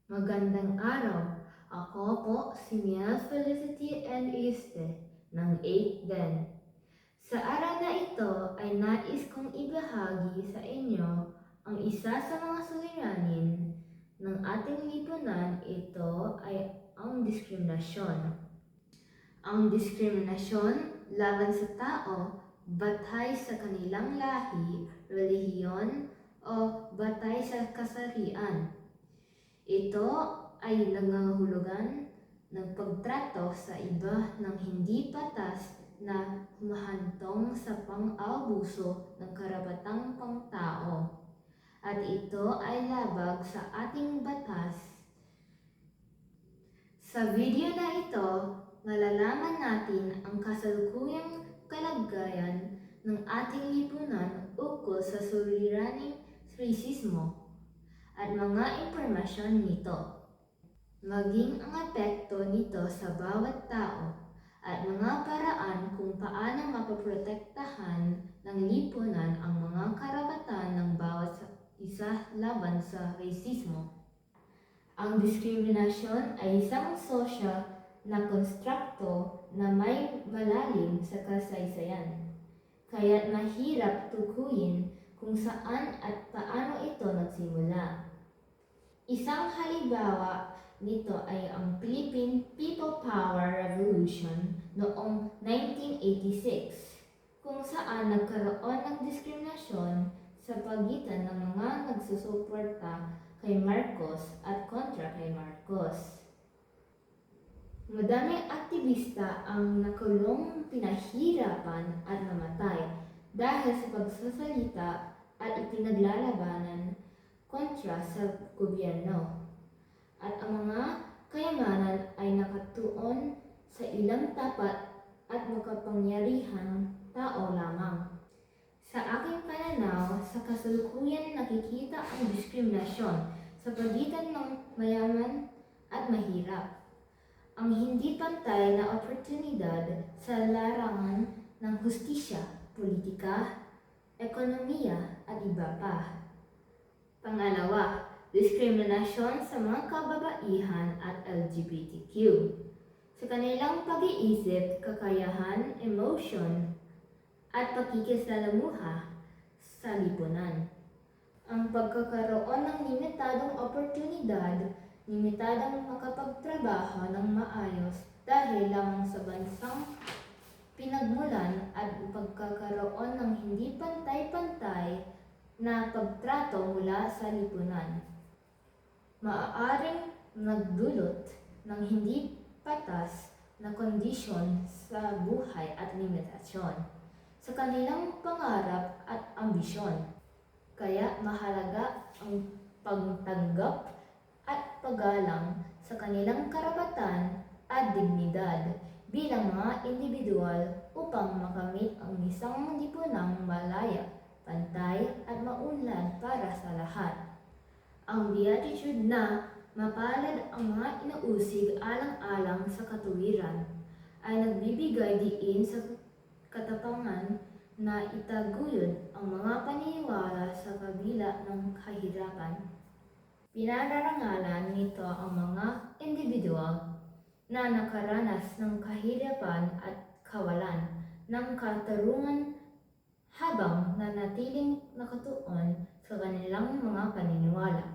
Magandang araw. Ako po si Mia Felicity N. Iste ng 8th Den. Sa araw na ito ay nais kong ibahagi sa inyo ang isa sa mga suliranin ng ating lipunan. Ito ay ang diskriminasyon. Ang diskriminasyon laban sa tao batay sa kanilang lahi, relihiyon o batay sa kasarian. Ito ay nangangahulugan ng pagtrato sa iba ng hindi patas na humahantong sa pang-aabuso ng karapatang pangtao. At ito ay labag sa ating batas. Sa video na ito, malalaman natin ang kasalukuyang kalagayan ng ating lipunan ukol sa suliraning rasismo at mga impormasyon nito, maging ang epekto nito sa bawat tao at mga paraan kung paano mapoprotektahan ng lipunan ang mga karapatan ng bawat isa laban sa rasismo. Ang diskriminasyon ay isang sosyal na konstrukto na may malalim sa kasaysayan, kaya't mahirap tukuyin kung saan at paano ito nagsimula. Isang halimbawa nito ay ang Philippine People Power Revolution noong 1986, kung saan nagkaroon ng diskriminasyon sa pagitan ng mga nagsusuporta kay Marcos at kontra kay Marcos. Madaming aktivista ang nakulong, pinahirapan at namatay dahil sa pagsasalita at ipinaglalabanan kontra sa gobyerno. At ang mga kayamanan ay nakatuon sa ilang tapat at makapangyarihang tao lamang. Sa aking pananaw, sa kasalukuyan nakikita ang diskriminasyon sa pagitan ng mayaman at mahirap. Ang hindi pantay na oportunidad sa larangan ng hustisya, politika, ekonomiya at iba pa. Pangalawa, diskriminasyon sa mga kababaihan at LGBTQ. Sa kanilang pag-iisip, kakayahan, emosyon, at pakikisalamuha sa lipunan. Ang pagkakaroon ng limitadong oportunidad, limitadong makapagtrabaho ng maayos dahil lamang sa bansang pinagmulan at pagkakaroon ng hindi pantay-pantay na pagtrato mula sa lipunan, maaaring nagdulot ng hindi patas na kondisyon sa buhay at limitasyon sa kanilang pangarap at ambisyon. Kaya mahalaga ang pagtanggap at paggalang sa kanilang karapatan at dignidad bilang mga individual upang makamit ang isang lipunang malaya, pantay at maunlad para sa lahat. Ang beatitude na mapalad ang mga inuusig alang-alang sa katuwiran ay nagbibigay diin sa katapangan na itaguyod ang mga paniniwala sa kabila ng kahirapan. Pinararangalan nito ang mga individual na nakaranas ng kahirapan at kawalan ng katarungan habang nanatiling nakatuon sa kanilang mga paniniwala.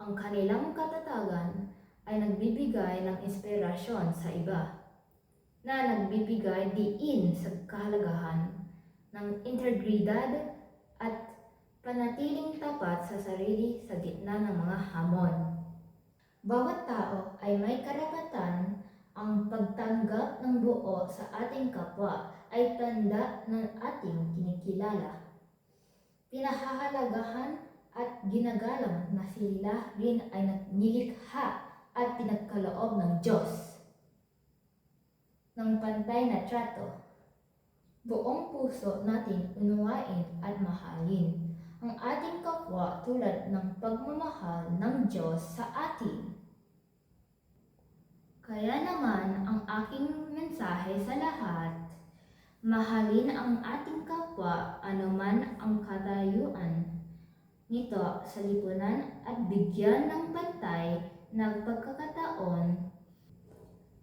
Ang kanilang katatagan ay nagbibigay ng inspirasyon sa iba, na nagbibigay diin sa kahalagahan ng integridad at panatiling tapat sa sarili sa gitna ng mga hamon. Bawat tao ay may karapatan. Ang pagtanggap ng buo sa ating kapwa ay tanda ng ating kinikilala, pinahahalagahan at ginagalang na sila rin ay nilikha at pinagkaloob ng Diyos ng pantay na trato. Buong puso natin unawain at mahalin ang ating kapwa tulad ng pagmamahal ng Diyos sa atin. Kaya naman ang aking mensahe sa lahat, mahalin ang ating kapwa anuman ang katayuan, nito sa lipunan at bigyan ng pantay na pagkakataon.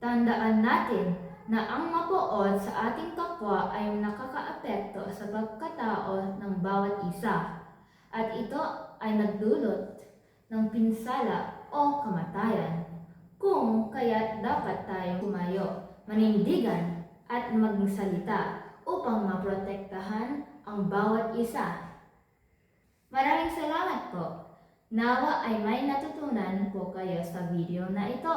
Tandaan natin na ang mapuot sa ating kapwa ay nakakaapekto sa pagkatao ng bawat isa at ito ay nagdulot ng pinsala o kamatayan. Kung kaya't dapat tayong tumayo, manindigan at magsalita upang maprotektahan ang bawat isa. Maraming salamat po. Nawa ay may natutunan po kayo sa video na ito.